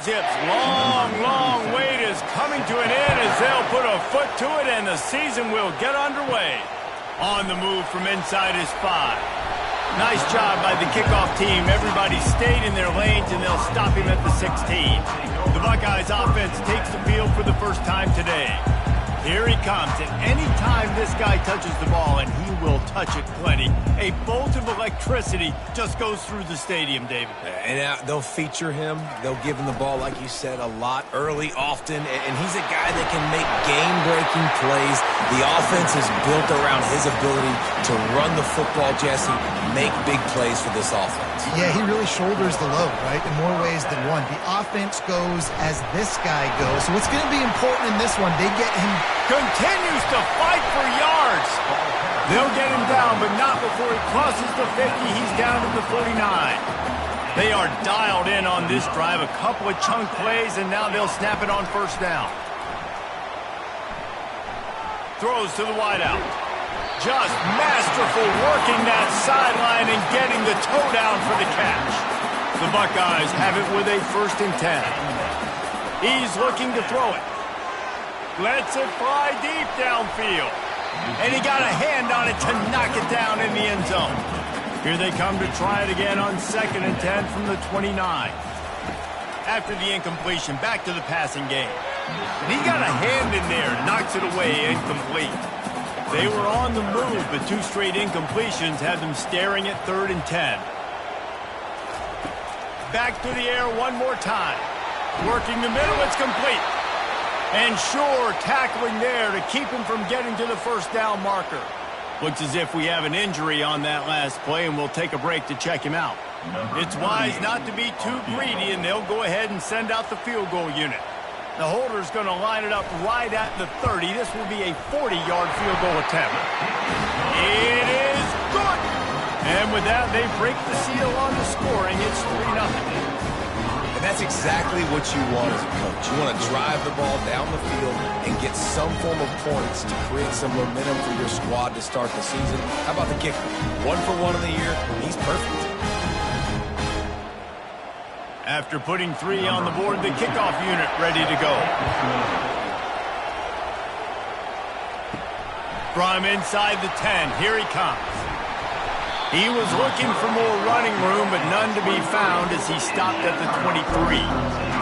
Zips, long wait is coming to an end as they'll put a foot to it, and the season will get underway. On the move from inside his 5. Nice job by the kickoff team. Everybody stayed in their lanes, and they'll stop him at the 16. The Buckeyes offense takes the field for the first time today. Here he comes, and any time this guy touches the ball, and he will touch it plenty, a bolt of electricity just goes through the stadium, David. And they'll feature him. They'll give him the ball, like you said, a lot, early, often, and he's a guy that can make game-breaking plays. The offense is built around his ability to run the football, Jesse, make big plays for this offense. Yeah, he really shoulders the load, right, in more ways than one. The offense goes as this guy goes. So what's going to be important in this one, they get him. Continues to fight for yards. They'll get him down, but not before he crosses the 50. He's down to the 49. They are dialed in on this drive. A couple of chunk plays, and now they'll snap it on first down. Throws to the wideout. Just masterful working that sideline and getting the toe down for the catch. The Buckeyes have it with a 1st and 10. He's looking to throw it. Lets it fly deep downfield. And he got a hand on it to knock it down in the end zone. Here they come to try it again on 2nd and 10 from the 29. After the incompletion, back to the passing game. And he got a hand in there, knocks it away, incomplete. They were on the move, but 2 straight incompletions had them staring at 3rd and 10. Back to the air one more time. Working the middle, it's complete. And sure, tackling there to keep him from getting to the first down marker. Looks as if we have an injury on that last play, and we'll take a break to check him out. It's wise not to be too greedy, and they'll go ahead and send out the field goal unit. The holder's going to line it up right at the 30. This will be a 40-yard field goal attempt. It is good! And with that, they break the seal on the scoring. It's 3-0. And that's exactly what you want as a coach. You want to drive the ball down the field and get some form of points to create some momentum for your squad to start the season. How about the kicker? 1 for 1 in the year. He's perfect. After putting 3 on the board, the kickoff unit ready to go. From inside the 10, here he comes. He was looking for more running room, but none to be found as he stopped at the 23.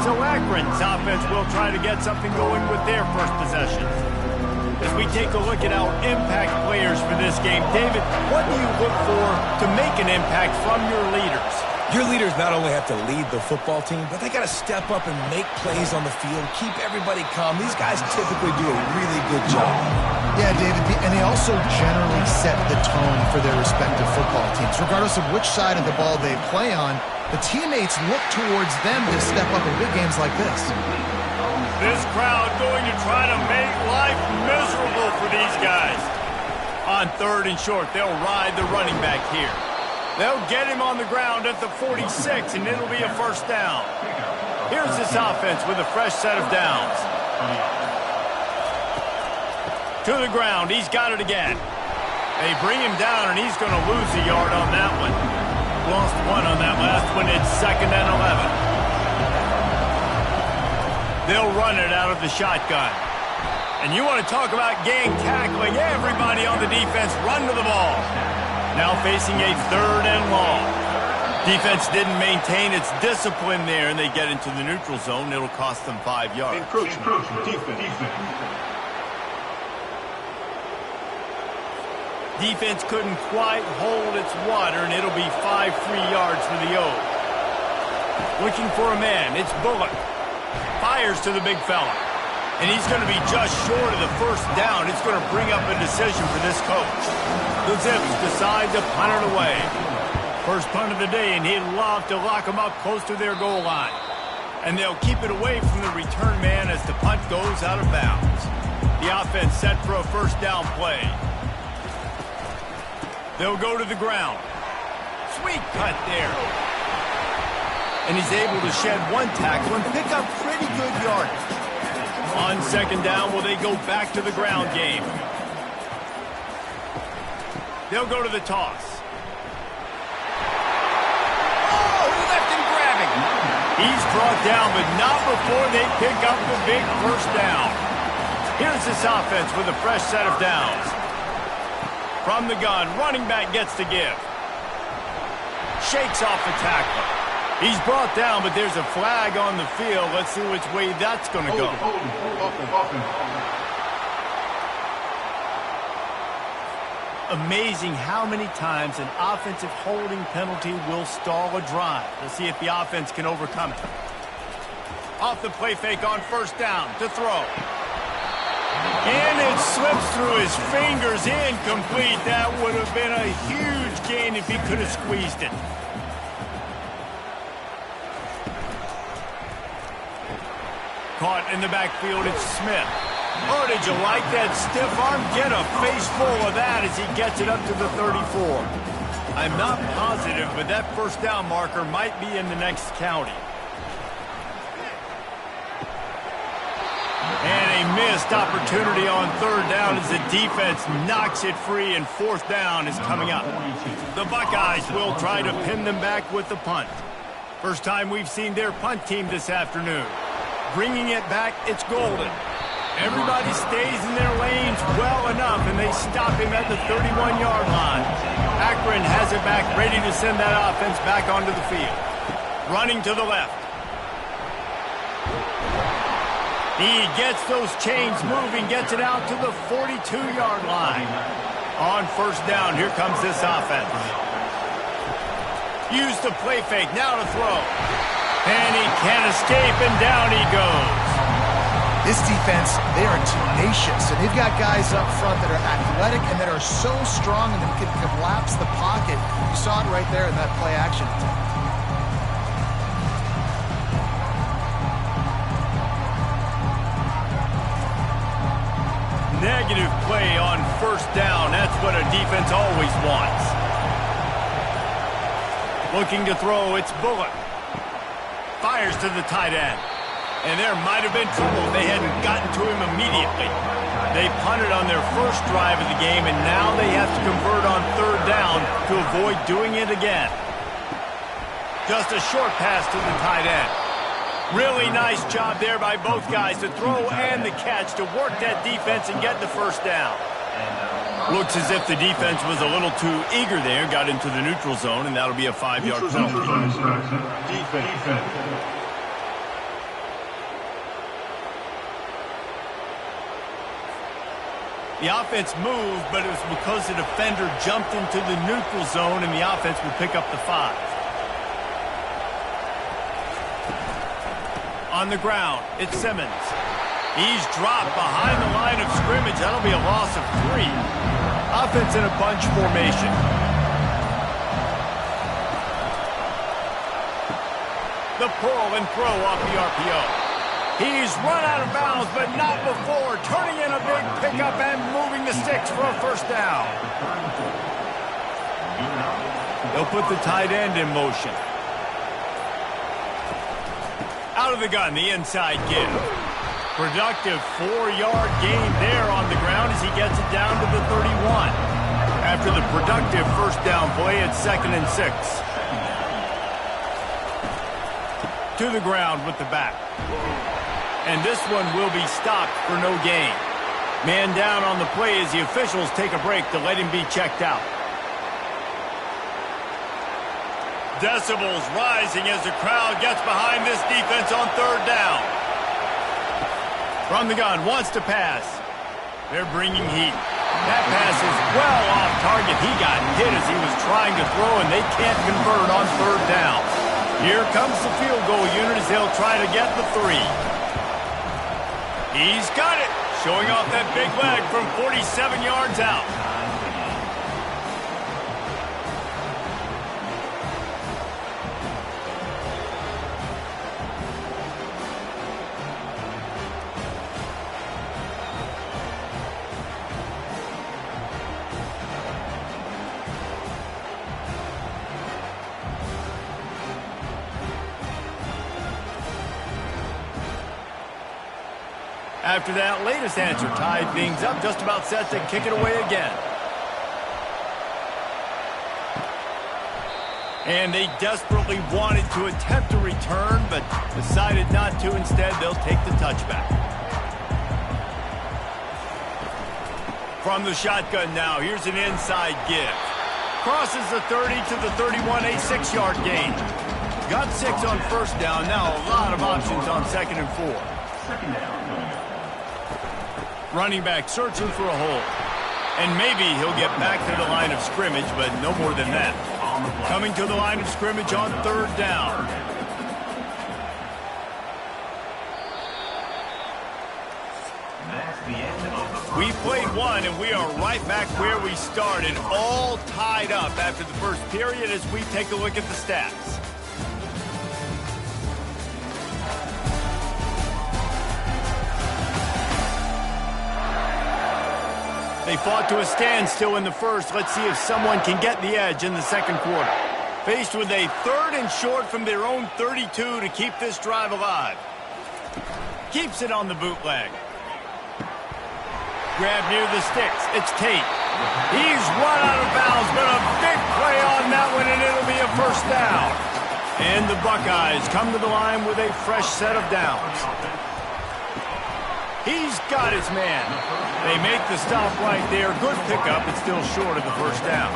So Akron's offense will try to get something going with their first possession. As we take a look at our impact players for this game, David, what do you look for to make an impact from your leaders? Your leaders not only have to lead the football team, but they got to step up and make plays on the field, keep everybody calm. These guys typically do a really good job. Yeah, David, and they also generally set the tone for their respective football teams. Regardless of which side of the ball they play on, the teammates look towards them to step up in big games like this. This crowd going to try to make life miserable for these guys. On 3rd and short, they'll ride the running back here. They'll get him on the ground at the 46, and it'll be a first down. Here's this offense with a fresh set of downs. To the ground, he's got it again. They bring him down, and he's going to lose a yard on that one. Lost 1 on that last one. It's 2nd and 11. They'll run it out of the shotgun. And you want to talk about gang tackling. Everybody on the defense run to the ball. Now facing a 3rd and long. Defense didn't maintain its discipline there, and they get into the neutral zone. It'll cost them 5 yards. Defense couldn't quite hold its water, and it'll be 5 free yards for the O. Looking for a man. It's Bullock. Fires to the big fella. And he's going to be just short of the first down. It's going to bring up a decision for this coach. The Zips decide to punt it away. First punt of the day, and he'd love to lock them up close to their goal line. And they'll keep it away from the return man as the punt goes out of bounds. The offense set for a first down play. They'll go to the ground. Sweet cut there. And he's able to shed 1 tackle and pick up pretty good yardage. On 2nd down, will they go back to the ground game? They'll go to the toss. Oh, he left him grabbing. He He's brought down, but not before they pick up the big first down. Here's this offense with a fresh set of downs. From the gun, running back gets to give. Shakes off the tackler. He's brought down, but there's a flag on the field. Let's see which way that's going to go. Amazing how many times an offensive holding penalty will stall a drive. Let's see if the offense can overcome it. Off the play fake on first down to throw. And it slips through his fingers, incomplete. That would have been a huge gain if he could have squeezed it. Caught in the backfield, it's Smith. Oh, did you like that stiff arm? Get a face full of that as he gets it up to the 34. I'm not positive, but that first down marker might be in the next county. And a missed opportunity on third down as the defense knocks it free, and fourth down is coming up. The Buckeyes will try to pin them back with the punt. First time we've seen their punt team this afternoon. Bringing it back, it's golden. Everybody stays in their lanes well enough, and they stop him at the 31-yard line. Akron has it back, ready to send that offense back onto the field. Running to the left. He gets those chains moving, gets it out to the 42-yard line. On first down, here comes this offense. Use the play fake, now to throw. And he can't escape, and down he goes. This defense, they are tenacious, and they've got guys up front that are athletic and that are so strong and can collapse the pocket. You saw it right there in that play action attempt. Negative play on first down. That's what a defense always wants. Looking to throw, it's Bullock. Fires to the tight end. And there might have been trouble if they hadn't gotten to him immediately. They punted on their first drive of the game, and now they have to convert on third down to avoid doing it again. Just a short pass to the tight end. Really nice job there by both guys to throw and the catch to work that defense and get the first down. Looks as if the defense was a little too eager there, got into the neutral zone, and that'll be a 5-yard penalty. The offense moved, but it was because the defender jumped into the neutral zone, and the offense will pick up the 5. On the ground, it's Simmons. He's dropped behind the line of scrimmage. That'll be a loss of 3. Offense in a bunch formation. The pull and throw off the RPO. He's run out of bounds, but not before turning in a big pickup and moving the sticks for a first down. They'll put the tight end in motion. Out of the gun, the inside give. Productive 4-yard gain there on the ground as he gets it down to the 31. After the productive first down play, it's 2nd and 6. To the ground with the back. And this one will be stopped for no gain. Man down on the play as the officials take a break to let him be checked out. Decibels rising as the crowd gets behind this defense on third down. From the gun, wants to pass. They're bringing heat. That pass is well off target. He got hit as he was trying to throw, and they can't convert on third down. Here comes the field goal unit as they'll try to get the 3. He's got it, showing off that big leg from 47 yards out. After that latest answer tied things up, just about set to kick it away again. And they desperately wanted to attempt a return, but decided not to. Instead, they'll take the touchback. From the shotgun now, here's an inside give. Crosses the 30 to the 31, a 6-yard gain. Got 6 on first down. Now a lot of options on 2nd and 4. Running back searching for a hole. And maybe he'll get back to the line of scrimmage, but no more than that. Coming to the line of scrimmage on 3rd down. We played one, and we are right back where we started, all tied up after the first period as we take a look at the stats. They fought to a standstill in the first. Let's see if someone can get the edge in the 2nd quarter. Faced with a 3rd and short from their own 32 to keep this drive alive. Keeps it on the bootleg. Grab near the sticks. It's Tate. He's run out of bounds, but a big play on that one, and it'll be a first down. And the Buckeyes come to the line with a fresh set of downs. He's got his man. They make the stop right there. Good pickup, but still short of the first down.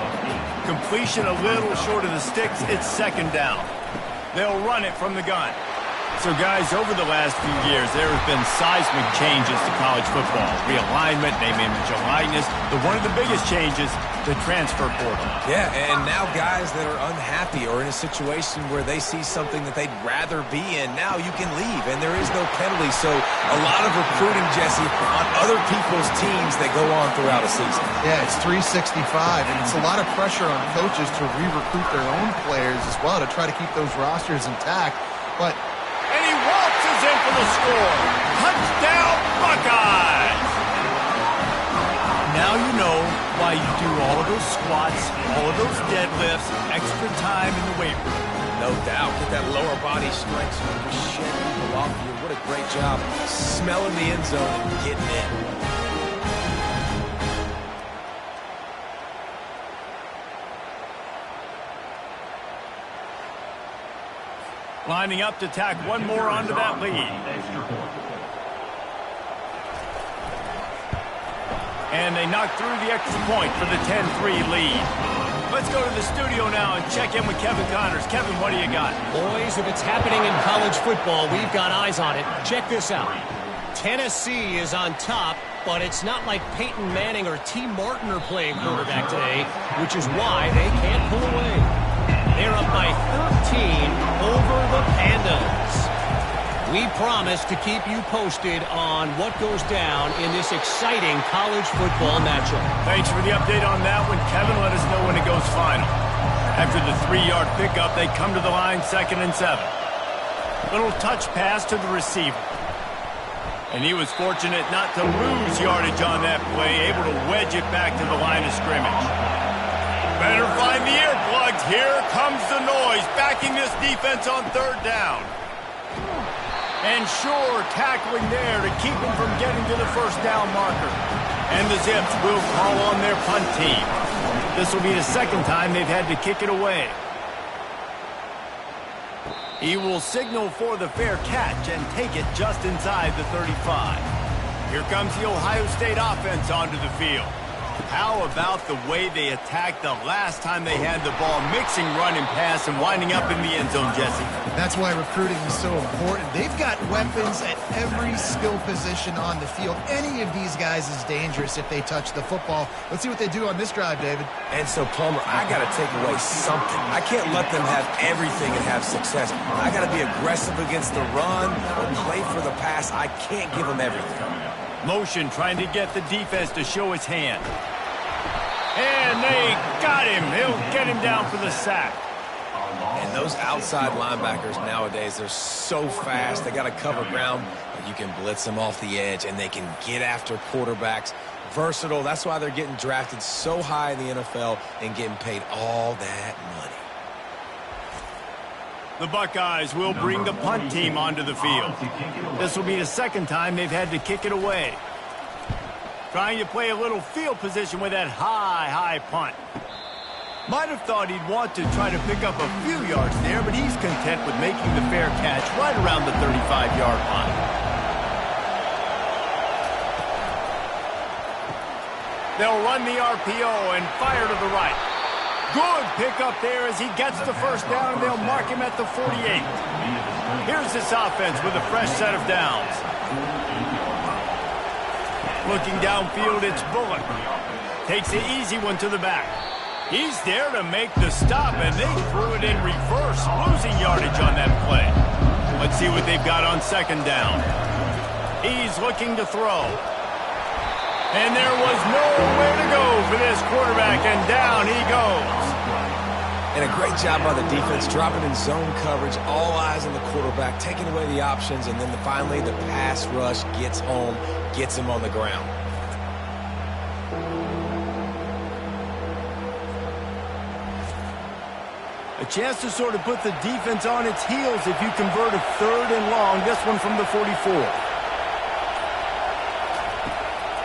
Completion a little short of the sticks. It's 2nd down. They'll run it from the gun. So, guys, over the last few years, there have been seismic changes to college football. Realignment, name, image, and likeness. But one of the biggest changes, the transfer portal. Yeah, and now guys that are unhappy or in a situation where they see something that they'd rather be in, now you can leave, and there is no penalty. So a lot of recruiting, Jesse, on other people's teams that go on throughout a season. Yeah, it's 365, and it's a lot of pressure on coaches to re-recruit their own players as well to try to keep those rosters intact. But and he waltzes in for the score. Touchdown, Buckeyes! Now you know why you do all of those squats, all of those deadlifts, extra time in the weight room. No doubt. Get that lower body strength so you can shed people off you. What a great job smelling the end zone and getting in. Lining up to tack one more onto that lead. And they knock through the extra point for the 10-3 lead. Let's go to the studio now and check in with Kevin Connors. Kevin, what do you got? Boys, if it's happening in college football, we've got eyes on it. Check this out. Tennessee is on top, but it's not like Peyton Manning or T. Martin are playing quarterback today, which is why they can't pull away. They're up by 13 over the Pandas. We promise to keep you posted on what goes down in this exciting college football matchup. Thanks for the update on that one, Kevin. Let us know when it goes final. After the 3-yard pickup, they come to the line 2nd and 7. Little touch pass to the receiver. And he was fortunate not to lose yardage on that play, able to wedge it back to the line of scrimmage. Better find the earplugs. Here comes the noise, backing this defense on 3rd down. And sure, tackling there to keep him from getting to the first down marker. And the Zips will call on their punt team. This will be the 2nd time they've had to kick it away. He will signal for the fair catch and take it just inside the 35. Here comes the Ohio State offense onto the field. How about the way they attacked the last time they had the ball, mixing run and pass and winding up in the end zone, Jesse? that's why recruiting is so important. They've got weapons at every skill position on the field. Any of these guys is dangerous if they touch the football. Let's see what they do on this drive, David. And so, Plummer, I got to take away something. I can't let them have everything and have success. I got to be aggressive against the run or play for the pass. I can't give them everything. Motion trying to get the defense to show his hand. And they got him. He'll get him down for the sack. And those outside linebackers nowadays, they're so fast. They got to cover ground, but you can blitz them off the edge, and they can get after quarterbacks. Versatile. That's why they're getting drafted so high in the NFL and getting paid all that money. The Buckeyes will bring the punt team onto the field. This will be the second time they've had to kick it away. Trying to play a little field position with that high punt. Might have thought he'd want to try to pick up a few yards there, but he's content with making the fair catch right around the 35-yard line. They'll run the RPO and fire to the right. Good pickup there as he gets the first down, and they'll mark him at the 48. Here's this offense with a fresh set of downs. Looking downfield, it's Bullock. Takes the easy one to the back. He's there to make the stop, and they threw it in reverse, losing yardage on that play. Let's see what they've got on second down. He's looking to throw. And there was nowhere to go for this quarterback, and down he goes. And a great job by the defense, dropping in zone coverage, all eyes on the quarterback, taking away the options, and then finally the pass rush gets home, gets him on the ground. A chance to sort of put the defense on its heels if you convert a 3rd and long, this one from the 44.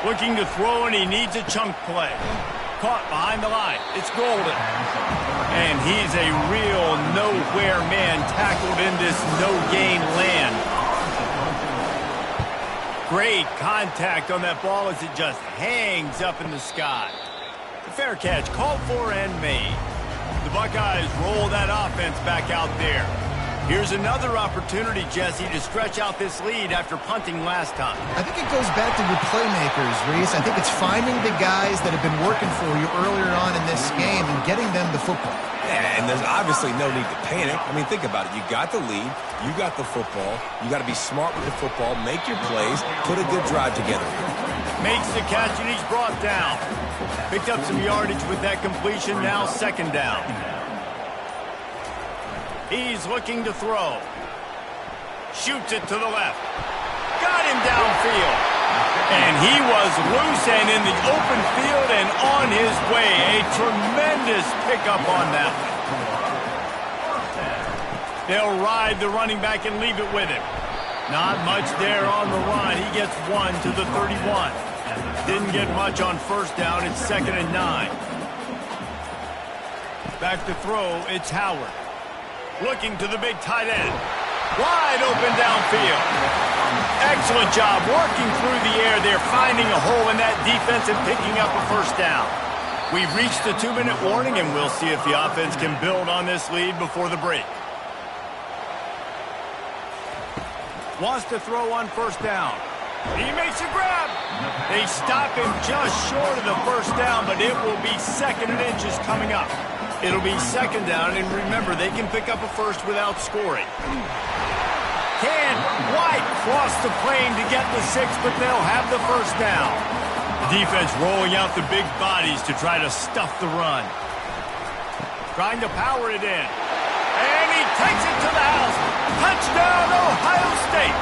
Looking to throw, and he needs a chunk play. Caught behind the line. It's Golden. And he's a real nowhere man tackled in this no-gain land. Great contact on that ball as it just hangs up in the sky. The fair catch called for and made. The Buckeyes roll that offense back out there. Here's another opportunity, Jesse, to stretch out this lead after punting last time. I think it goes back to your playmakers, Reese. I think it's finding the guys that have been working for you earlier on in this game and getting them the football. Yeah, and there's obviously no need to panic. I mean, think about it. You got the lead. You got the football. You got to be smart with the football. Make your plays. Put a good drive together. Makes the catch, and he's brought down. Picked up some yardage with that completion. Now second down. He's looking to throw. Shoots it to the left. Got him downfield. And he was loose and in the open field and on his way. A tremendous pickup on that one. They'll ride the running back and leave it with him. Not much there on the run. He gets 1 to the 31. Didn't get much on first down. It's 2nd and 9. Back to throw. It's Howard. Looking to the big tight end. Wide open downfield. Excellent job working through the air there, finding a hole in that defense and picking up a first down. We've reached the 2-minute warning, and we'll see if the offense can build on this lead before the break. Wants to throw on first down. He makes a grab. They stop him just short of the first down, but it will be 2nd and inches coming up. It'll be 2nd down, and remember, they can pick up a first without scoring. Can White cross the plane to get the 6, but they'll have the first down. The defense rolling out the big bodies to try to stuff the run. Trying to power it in. And he takes it to the house. Touchdown, Ohio State.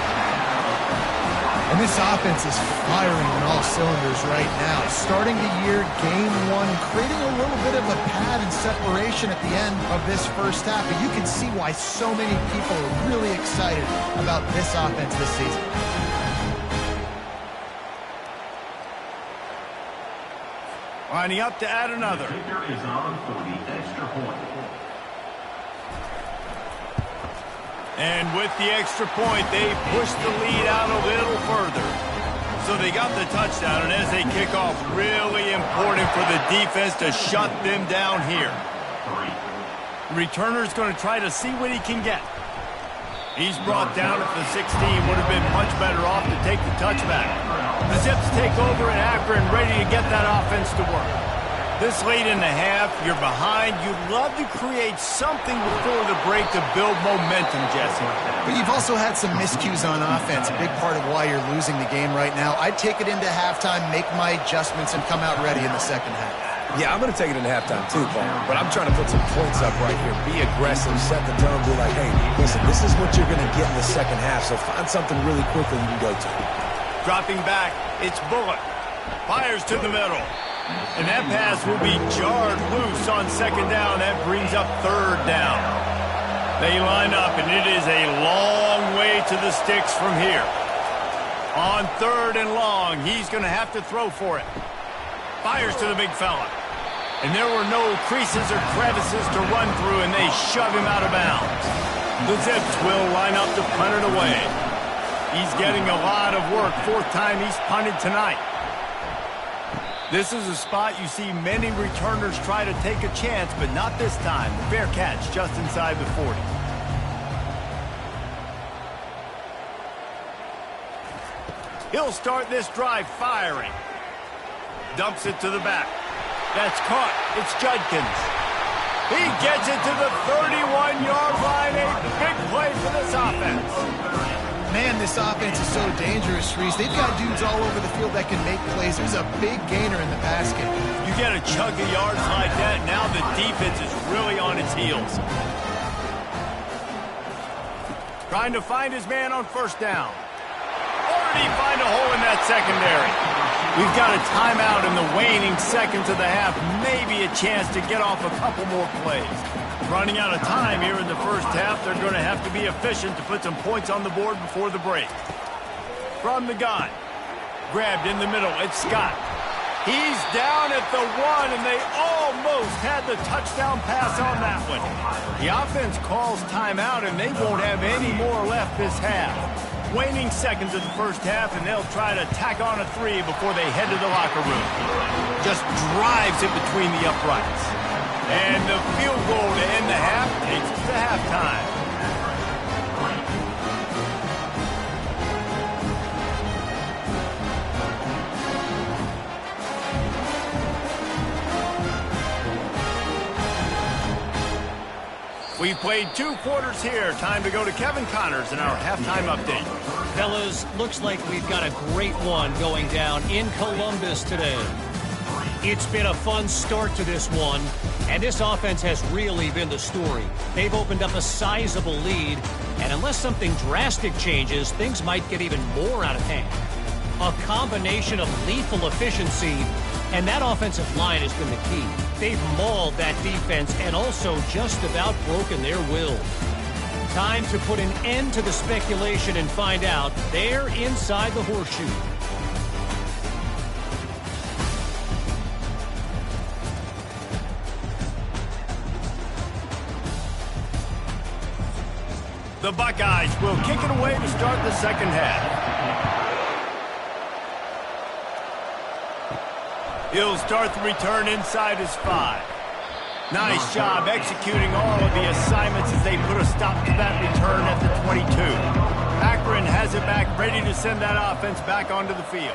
And this offense is firing on all cylinders right now. Starting the year, game 1, creating a little bit of a pad and separation at the end of this first half. But you can see why so many people are really excited about this offense this season. Lining up to add another. Is on for the extra point. And with the extra point, they push the lead out a little further. So they got the touchdown, and as they kick off, really important for the defense to shut them down here. The returner's going to try to see what he can get. He's brought down at the 16. Would have been much better off to take the touchback. The Zips take over at Akron, ready to get that offense to work. This late in the half, you're behind. You'd love to create something before the break to build momentum, Jesse. But you've also had some miscues on offense, a big part of why you're losing the game right now. I'd take it into halftime, make my adjustments, and come out ready in the second half. Yeah, I'm going to take it into halftime too, Paul. But I'm trying to put some points up right here. Be aggressive, set the tone, be like, hey, listen, this is what you're going to get in the second half, so find something really quickly you can go to. Dropping back, it's Bullock. Fires to the middle. And that pass will be jarred loose on second down. That brings up third down. They line up, and it is a long way to the sticks from here. On 3rd and long, he's going to have to throw for it. Fires to the big fella. And there were no creases or crevices to run through, and they shove him out of bounds. The Zips will line up to punt it away. He's getting a lot of work. Fourth time he's punted tonight. This is a spot you see many returners try to take a chance, but not this time. The fair catch just inside the 40. He'll start this drive firing. Dumps it to the back. That's caught. It's Judkins. He gets it to the 31-yard line. A big play for this offense. Man, this offense is so dangerous, Reese. They've got dudes all over the field that can make plays. There's a big gainer in the basket. You get a chunk of yards like that, now the defense is really on its heels. Trying to find his man on first down. Already find a hole in that secondary. We've got a timeout in the waning seconds of the half. Maybe a chance to get off a couple more plays. Running out of time here in the first half. They're going to have to be efficient to put some points on the board before the break. From the gun. Grabbed in the middle. It's Scott. He's down at the 1, and they almost had the touchdown pass on that one. The offense calls timeout, and they won't have any more left this half. Waning seconds of the first half, and they'll try to tack on a 3 before they head to the locker room. Just drives it between the uprights. And the field goal to end the half takes us to halftime. We've played 2 quarters here. Time to go to Kevin Connors in our halftime update. Fellas, looks like we've got a great one going down in Columbus today. It's been a fun start to this one, and this offense has really been the story. They've opened up a sizable lead, and unless something drastic changes, things might get even more out of hand. A combination of lethal efficiency, and that offensive line has been the key. They've mauled that defense and also just about broken their will. Time to put an end to the speculation and find out. They're inside the horseshoe. The Buckeyes will kick it away to start the second half. He'll start the return inside his 5. Nice job executing all of the assignments as they put a stop to that return at the 22. Akron has it back, ready to send that offense back onto the field.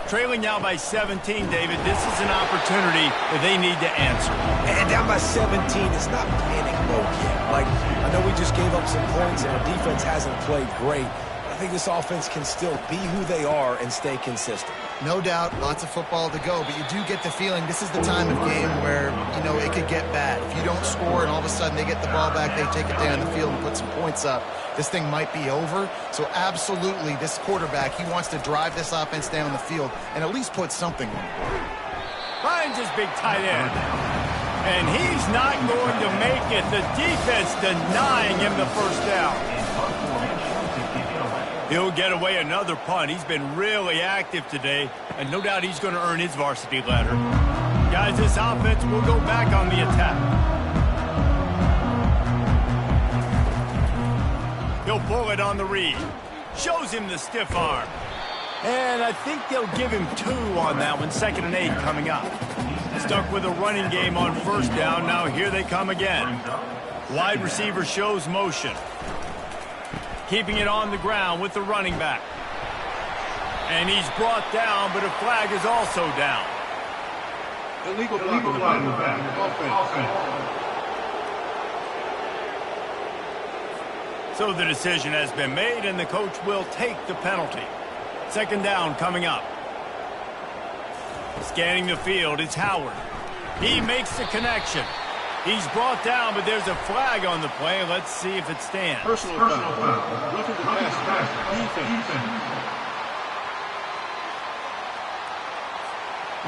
Trailing now by 17, David. This is an opportunity that they need to answer. And down by 17, it's not panic mode yet. Like, I know we just gave up some points and our defense hasn't played great. I think this offense can still be who they are and stay consistent. No doubt, lots of football to go, but you do get the feeling this is the time of game where, you know, it could get bad. If you don't score and all of a sudden they get the ball back, they take it down the field and put some points up, this thing might be over. So absolutely, this quarterback, he wants to drive this offense down the field and at least put something on the board. Finds his big tight end. And he's not going to make it. The defense denying him the first down. He'll get away another punt. He's been really active today, and no doubt he's going to earn his varsity ladder. Guys, this offense will go back on the attack. He'll pull it on the read. Shows him the stiff arm. And I think they'll give him 2 on that one. 2nd and 8 coming up. Stuck with a running game on first down. Now here they come again. Wide receiver shows motion. Keeping it on the ground with the running back. And he's brought down, but a flag is also down. Illegal flag. So the decision has been made, and the coach will take the penalty. 2nd down coming up. Scanning the field, it's Howard. He makes the connection. He's brought down, but there's a flag on the play. Let's see if it stands. Personal foul. Roughing the pass. Defense.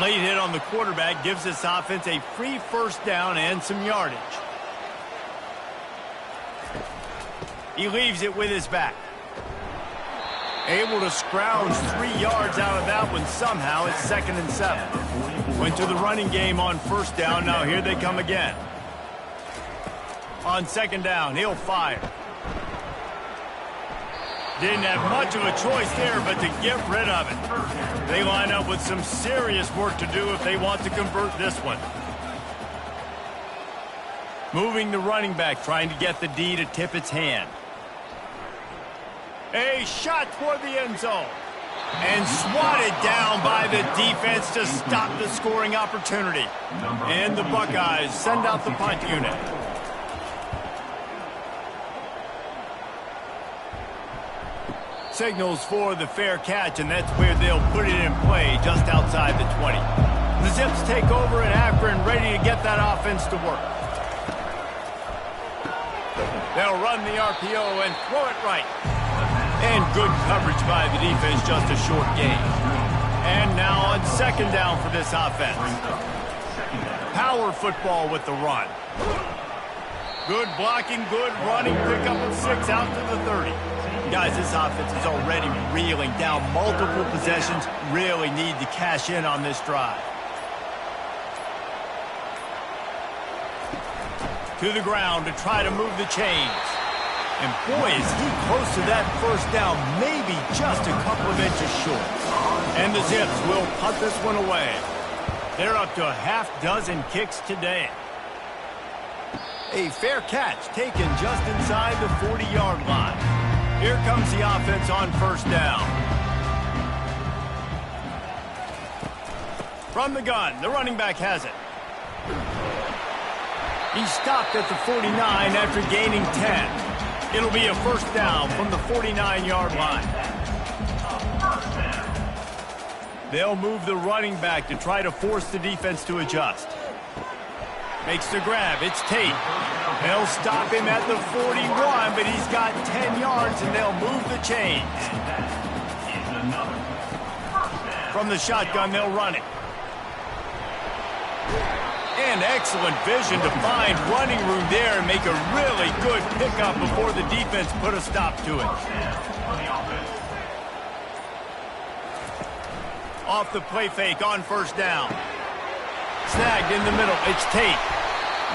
Late hit on the quarterback gives this offense a free first down and some yardage. He leaves it with his back. Able to scrounge 3 yards out of that one somehow. It's 2nd and 7. Went to the running game on 1st down. Now here they come again. On 2nd down, he'll fire. Didn't have much of a choice there, but to get rid of it. They line up with some serious work to do if they want to convert this one. Moving the running back, trying to get the D to tip its hand. A shot toward the end zone. And swatted down by the defense to stop the scoring opportunity. And the Buckeyes send out the punt unit. Signals for the fair catch, and that's where they'll put it in play, just outside the 20. The Zips take over in Akron, ready to get that offense to work. They'll run the RPO and throw it right. And good coverage by the defense, just a short gain. And now on 2nd down for this offense. Power football with the run. Good blocking, good running, pick up of 6 out to the 30. Guys, this offense is already reeling down multiple possessions. Really need to cash in on this drive. To the ground to try to move the chains. And boy, is he close to that 1st down, maybe just a couple of inches short. And the Zips will punt this one away. They're up to a half-dozen kicks today. A fair catch taken just inside the 40-yard line. Here comes the offense on 1st down. From the gun, the running back has it. He stopped at the 49 after gaining 10. It'll be a 1st down from the 49-yard line. They'll move the running back to try to force the defense to adjust. Makes the grab. It's Tate. They'll stop him at the 41, but he's got 10 yards, and they'll move the chains. From the shotgun, they'll run it. And excellent vision to find running room there and make a really good pickup before the defense put a stop to it. Off the play fake on 1st down. Snagged in the middle. It's Tate.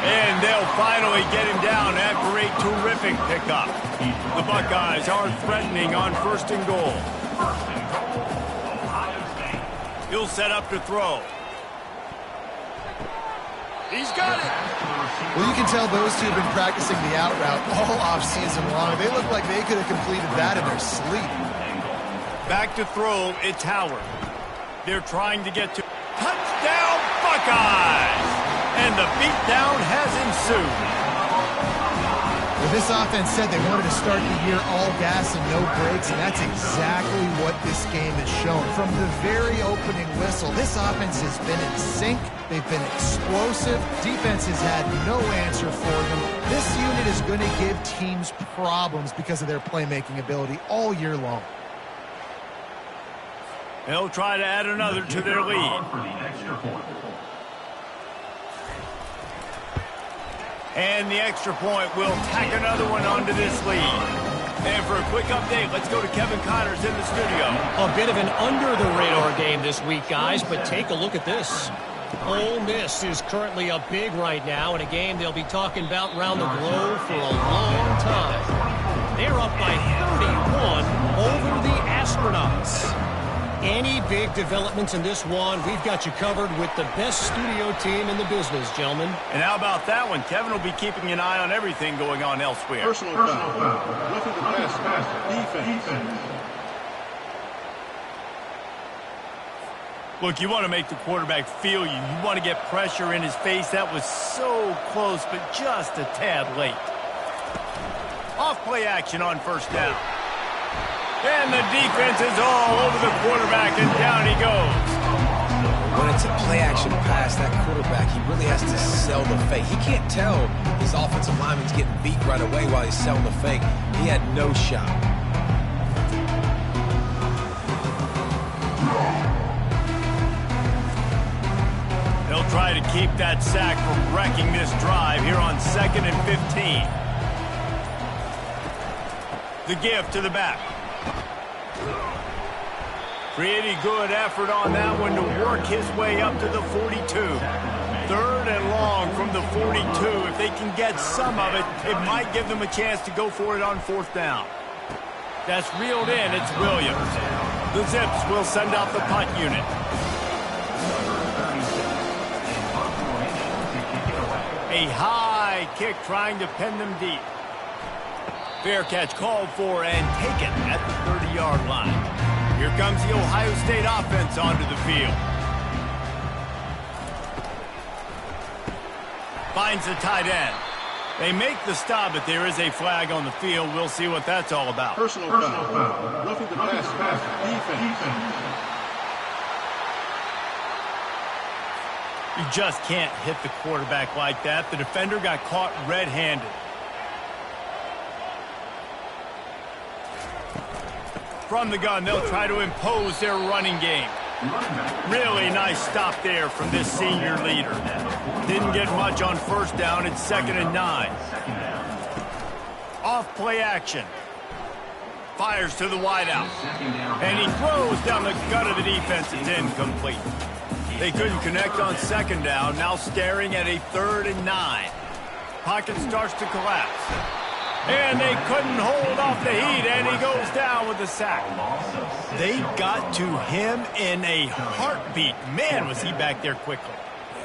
And they'll finally get him down after a terrific pickup. The Buckeyes are threatening on 1st and goal. He'll set up to throw. He's got it. Well, you can tell those two have been practicing the out route all offseason long. They look like they could have completed that in their sleep. Back to throw, it's Howard. They're trying to get to touchdown Buckeyes! And the beatdown has ensued. Well, this offense said they wanted to start the year all gas and no brakes, and that's exactly what this game has shown. From the very opening whistle, this offense has been in sync. They've been explosive. Defense has had no answer for them. This unit is going to give teams problems because of their playmaking ability all year long. They'll try to add another to their lead. And the extra point will tack another one onto this lead. And for a quick update, let's go to Kevin Connors in the studio. A bit of an under-the-radar game this week, guys, but take a look at this. Ole Miss is currently up big right now in a game they'll be talking about around the globe for a long time. They're up by 31 over the Astronauts. Any big developments in this one, we've got you covered with the best studio team in the business, gentlemen. And how about that one? Kevin will be keeping an eye on everything going on elsewhere. Personal foul. Roughing the pass. Defense. Look, you want to make the quarterback feel you. You want to get pressure in his face. That was so close, but just a tad late. Off play action on 1st down. And the defense is all over the quarterback, and down he goes. When it's a play-action pass, that quarterback, he really has to sell the fake. He can't tell his offensive lineman's getting beat right away while he's selling the fake. He had no shot. They'll try to keep that sack from wrecking this drive here on 2nd and 15. The give to the back. Pretty good effort on that one to work his way up to the 42. 3rd and long from the 42. If they can get some of it, it might give them a chance to go for it on 4th down. That's reeled in. It's Williams. The Zips will send out the punt unit. A high kick trying to pin them deep. Fair catch called for and taken at the 30-yard line. Here comes the Ohio State offense onto the field. Finds the tight end. They make the stop, but there is a flag on the field. We'll see what that's all about. Personal foul. Roughing the pass. Defense. You just can't hit the quarterback like that. The defender got caught red-handed. From the gun, they'll try to impose their running game. Really nice stop there from this senior leader. Didn't get much on 1st down. It's 2nd and 9. Off play action. Fires to the wideout. And he throws down the gut of the defense. It's incomplete. They couldn't connect on 2nd down. Now staring at a 3rd and 9. Pocket starts to collapse. And they couldn't hold off the heat, and he goes down with a sack. They got to him in a heartbeat. Man, was he back there quickly.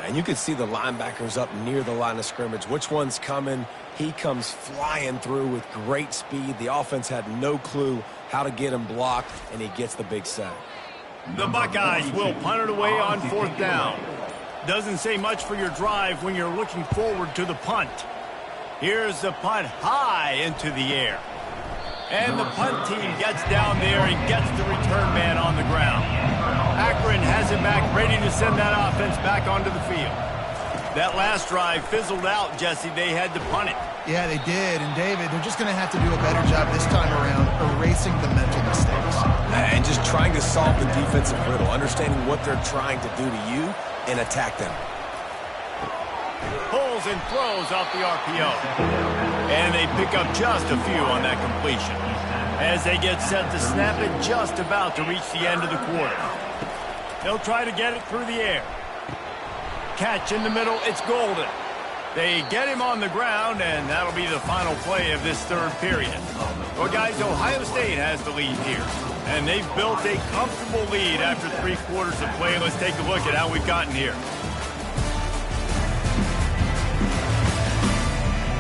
And you could see the linebackers up near the line of scrimmage. Which one's coming? He comes flying through with great speed. The offense had no clue how to get him blocked, and he gets the big sack. The Buckeyes will punt it away on 4th down. Doesn't say much for your drive when you're looking forward to the punt. Here's the punt high into the air. And the punt team gets down there and gets the return man on the ground. Akron has it back, ready to send that offense back onto the field. That last drive fizzled out, Jesse. They had to punt it. Yeah, they did. And, David, they're just going to have to do a better job this time around erasing the mental mistakes. And just trying to solve the defensive riddle, understanding what they're trying to do to you and attack them. Pulls and throws off the RPO. And they pick up just a few on that completion. As they get set to snap it, just about to reach the end of the quarter. They'll try to get it through the air. Catch in the middle, it's Golden. They get him on the ground, and that'll be the final play of this 3rd period. Well, guys, Ohio State has the lead here. And they've built a comfortable lead after 3 quarters of play. Let's take a look at how we've gotten here.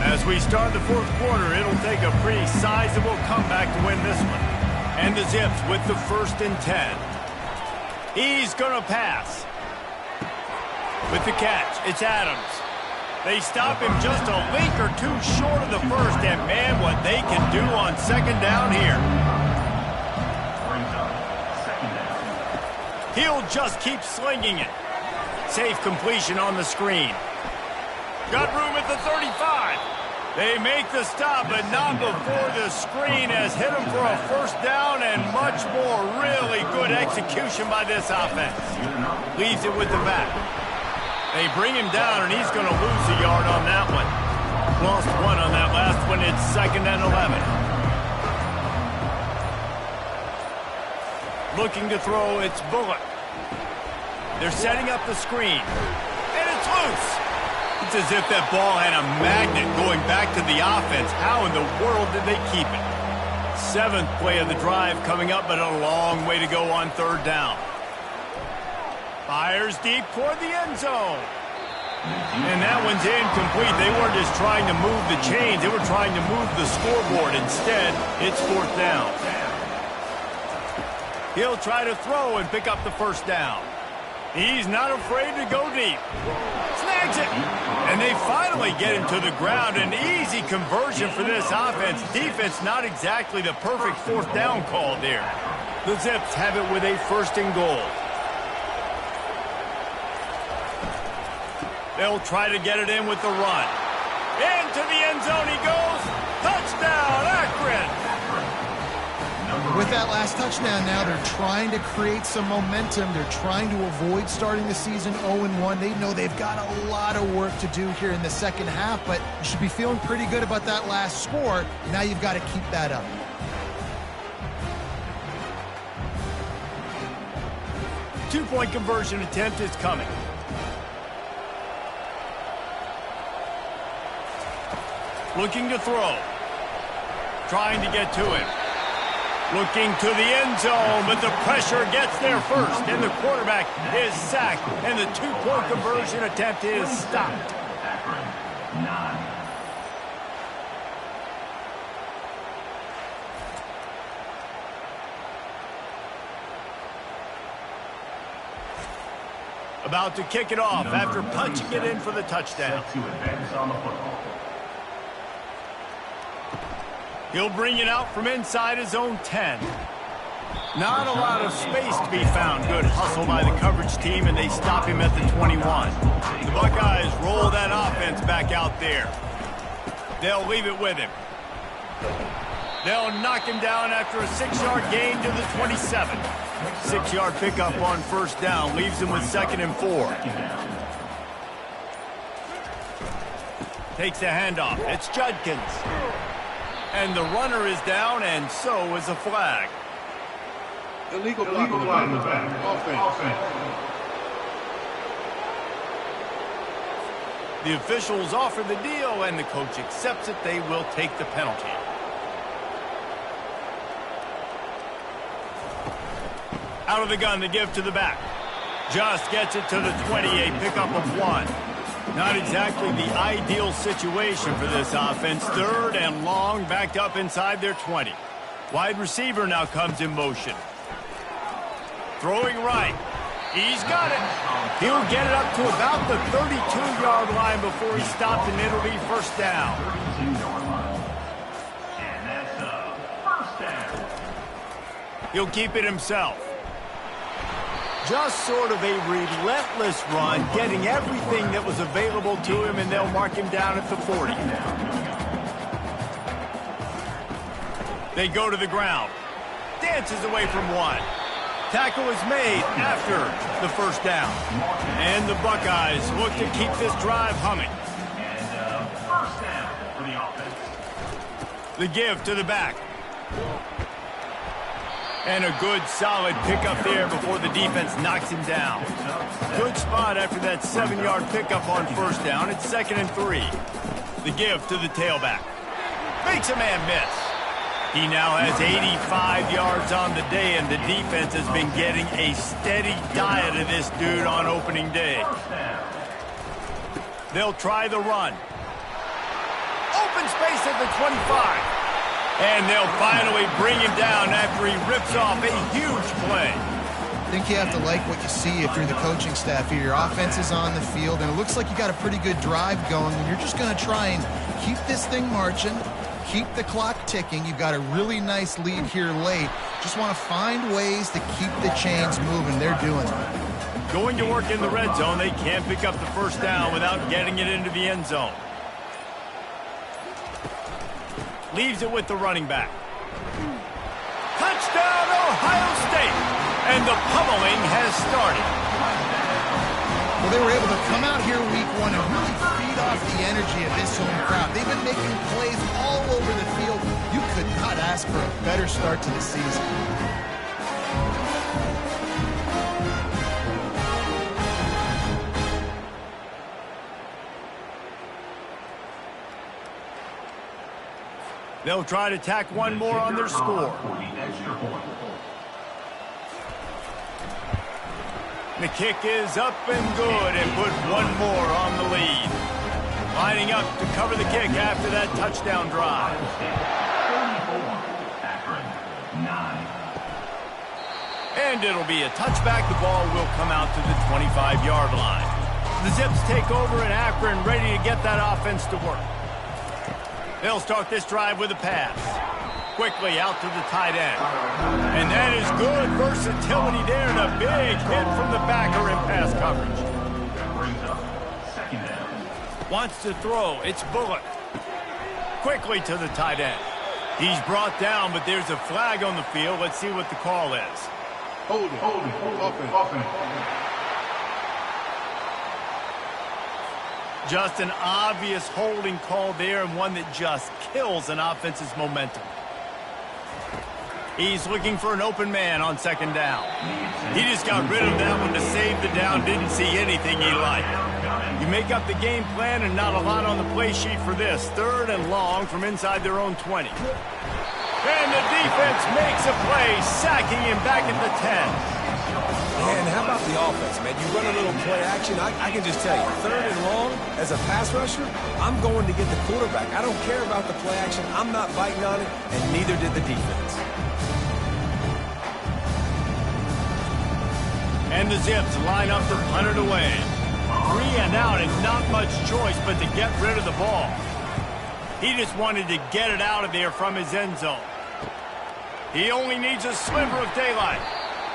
As we start the 4th quarter, it'll take a pretty sizable comeback to win this one. And the Zips with the 1st and 10. He's going to pass. With the catch, it's Adams. They stop him just a link or two short of the 1st, and man, what they can do on 2nd down here. He'll just keep slinging it. Safe completion on the screen. Got room at the 35. They make the stop, but not before the screen has hit him for a 1st down and much more. Really good execution by this offense. Leaves it with the back. They bring him down, and he's going to lose a yard on that one. Lost 1 on that last one. It's 2nd and 11. Looking to throw, it's Bullock. They're setting up the screen. And it's loose. It's as if that ball had a magnet going back to the offense. How in the world did they keep it? 7th play of the drive coming up, but a long way to go on 3rd down. Fires deep toward the end zone. And that one's incomplete. They weren't just trying to move the chains. They were trying to move the scoreboard. Instead, it's 4th down. He'll try to throw and pick up the 1st down. He's not afraid to go deep. Snags it. And they finally get him to the ground. An easy conversion for this offense. Defense not exactly the perfect 4th down call there. The Zips have it with a 1st and goal. They'll try to get it in with the run. Into the end zone he goes. Touchdown, Akron! With that last touchdown now, they're trying to create some momentum. They're trying to avoid starting the season 0-1. They know they've got a lot of work to do here in the 2nd half, but you should be feeling pretty good about that last score. Now you've got to keep that up. Two-point conversion attempt is coming. Looking to throw. Trying to get to him. Looking to the end zone, but the pressure gets there first, and the quarterback is sacked, and the two-point conversion attempt is stopped. Akron, 9. About to kick it off after punching it in for the touchdown. Set to advance on the football. He'll bring it out from inside his own 10. Not a lot of space to be found. Good hustle by the coverage team, and they stop him at the 21. The Buckeyes roll that offense back out there. They'll leave it with him. They'll knock him down after a 6-yard gain to the 27. 6-yard pickup on first down leaves him with 2nd and 4. Takes the handoff. It's Judkins. And the runner is down, and so is a flag. Illegal block in the back. Offense. The officials offer the deal, and the coach accepts it. They will take the penalty. Out of the gun, the give to the back. Just gets it to the 28, pickup of 1. Not exactly the ideal situation for this offense. 3rd and long, backed up inside their 20. Wide receiver now comes in motion. Throwing right. He's got it. He'll get it up to about the 32-yard line before he stopped, and it'll be first down. 32-yard line. And that's a first down. He'll keep it himself. Just sort of a relentless run, getting everything that was available to him, and they'll mark him down at the 40. They go to the ground. Dances away from 1. Tackle is made after the first down. And the Buckeyes look to keep this drive humming. And first down for the offense. The give to the back. And a good, solid pickup there before the defense knocks him down. Good spot after that 7-yard pickup on first down. It's 2nd and 3. The give to the tailback. Makes a man miss. He now has 85 yards on the day, and the defense has been getting a steady diet of this dude on opening day. They'll try the run. Open space at the 25. And they'll finally bring him down after he rips off a huge play. I think you have to like what you see if you're the coaching staff here. Your offense is on the field, and it looks like you got a pretty good drive going, and you're just going to try and keep this thing marching, keep the clock ticking. You've got a really nice lead here late. Just want to find ways to keep the chains moving. They're doing it. Going to work in the red zone. They can't pick up the first down without getting it into the end zone. Leaves it with the running back. Touchdown, Ohio State! And the pummeling has started. Well, they were able to come out here week 1 and really feed off the energy of this home crowd. They've been making plays all over the field. You could not ask for a better start to the season. They'll try to tack one more on their score. The kick is up and good, and put one more on the lead. Lining up to cover the kick after that touchdown drive. And it'll be a touchback. The ball will come out to the 25-yard line. The Zips take over in Akron, ready to get that offense to work. They'll start this drive with a pass. Quickly out to the tight end. And that is good versatility there, and a big hit from the backer in pass coverage. Wants to throw. It's Bullock. Quickly to the tight end. He's brought down, but there's a flag on the field. Let's see what the call is. Hold it. Offense. Just an obvious holding call there, and one that just kills an offense's momentum. He's looking for an open man on second down. He just got rid of that one to save the down. Didn't see anything he liked. You make up the game plan and not a lot on the play sheet for this. 3rd and long from inside their own 20. And the defense makes a play, sacking him back at the 10. And how about the offense, man? You run a little play action. I can just tell you, 3rd and long, as a pass rusher, I'm going to get the quarterback. I don't care about the play action. I'm not biting on it, and neither did the defense. And the Zips line up to punt it away. 3 and out and not much choice but to get rid of the ball. He just wanted to get it out of there from his end zone. He only needs a sliver of daylight.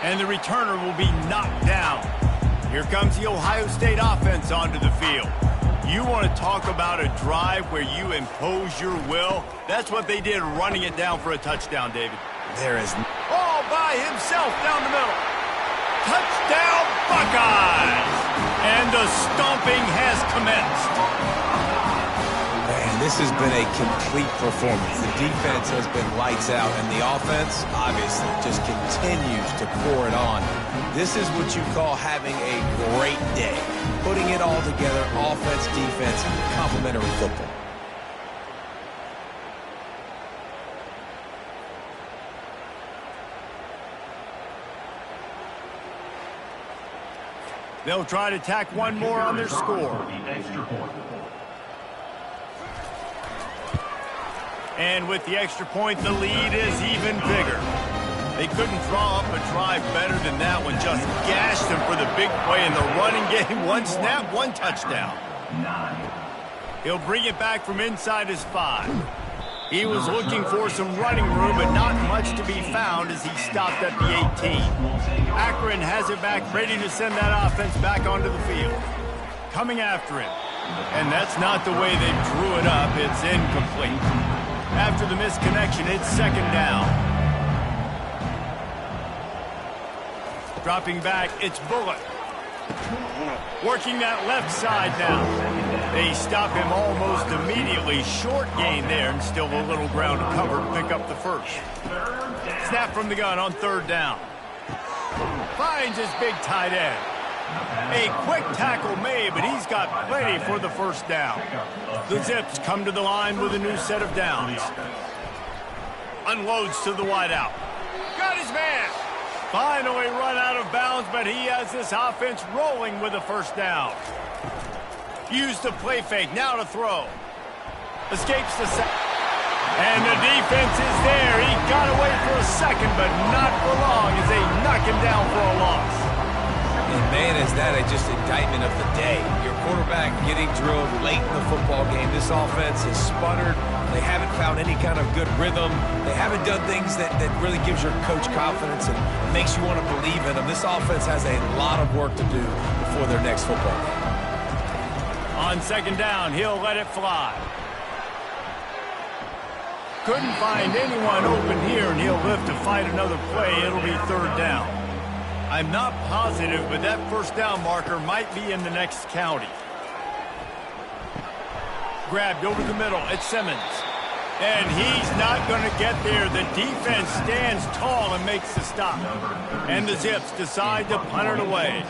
And the returner will be knocked down. Here comes the Ohio State offense onto the field. You want to talk about a drive where you impose your will? That's what they did, running it down for a touchdown, David. There is all by himself down the middle. Touchdown, Buckeyes! And the stomping has commenced. Man, this has been a complete performance. The defense has been lights out, and the offense, obviously, just continues to pour it on. This is what you call having a great day. Putting it all together, offense, defense, complementary football. They'll try to tack one more on their score. And with the extra point, the lead is even bigger. They couldn't draw up a drive better than that one. Just gashed them for the big play in the running game. 1 snap, 1 touchdown. He'll bring it back from inside his 5. He was looking for some running room, but not much to be found as he stopped at the 18. Akron has it back, ready to send that offense back onto the field. Coming after him. And that's not the way they drew it up. It's incomplete. After the misconnection, it's 2nd down. Dropping back, it's Bullock. Working that left side now. They stop him almost immediately. Short gain there, and still a little ground to cover to pick up the first. Snap from the gun on 3rd down. Finds his big tight end. A quick tackle made, but he's got plenty for the first down. The Zips come to the line with a new set of downs. Unloads to the wideout. Got his man. Finally run out of bounds, but he has this offense rolling with a first down. Used the play fake, now to throw. Escapes the sack. And the defense is there. He got away for a second, but not for long as they knock him down for a loss. And man, is that just indictment of the day. Your quarterback getting drilled late in the football game. This offense has sputtered. They haven't found any kind of good rhythm. They haven't done things that really gives your coach confidence and makes you want to believe in them. This offense has a lot of work to do before their next football game. On 2nd down, he'll let it fly. Couldn't find anyone open here, and he'll live to fight another play. It'll be 3rd down. I'm not positive, but that first down marker might be in the next county. Grabbed over the middle. It's Simmons. And he's not going to get there. The defense stands tall and makes the stop. And the Zips decide to punt it away.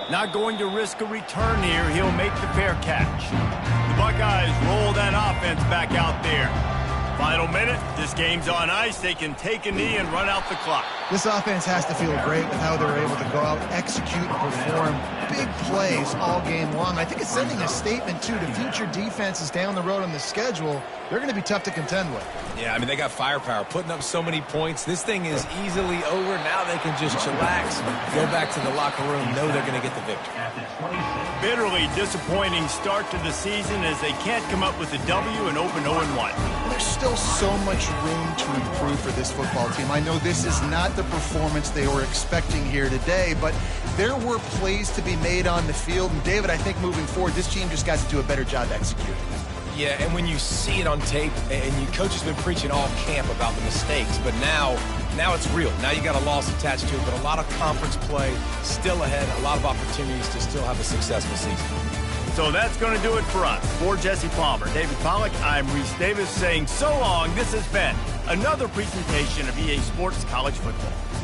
Not going to risk a return here. He'll make the fair catch. The Buckeyes roll that offense back out there. Final minute, this game's on ice. They can take a knee and run out the clock. This offense has to feel great with how they're able to go out, execute, and perform big plays all game long. I think it's sending a statement, too, to future defenses down the road on the schedule. They're going to be tough to contend with. Yeah, I mean, they got firepower, putting up so many points. This thing is easily over. Now they can just chillax, go back to the locker room, know they're going to get the victory. Bitterly disappointing start to the season as they can't come up with a W and open 0-1. There's still so much room to improve for this football team. I know this is not the performance they were expecting here today, but there were plays to be made on the field. And, David, I think moving forward, this team just got to do a better job executing. Yeah, and when you see it on tape, and your coach has been preaching all camp about the mistakes, but now it's real. Now you got a loss attached to it, but a lot of conference play still ahead, a lot of opportunities to still have a successful season. So that's going to do it for us. For Jesse Palmer, David Pollack, I'm Reese Davis saying so long. This has been another presentation of EA Sports College Football.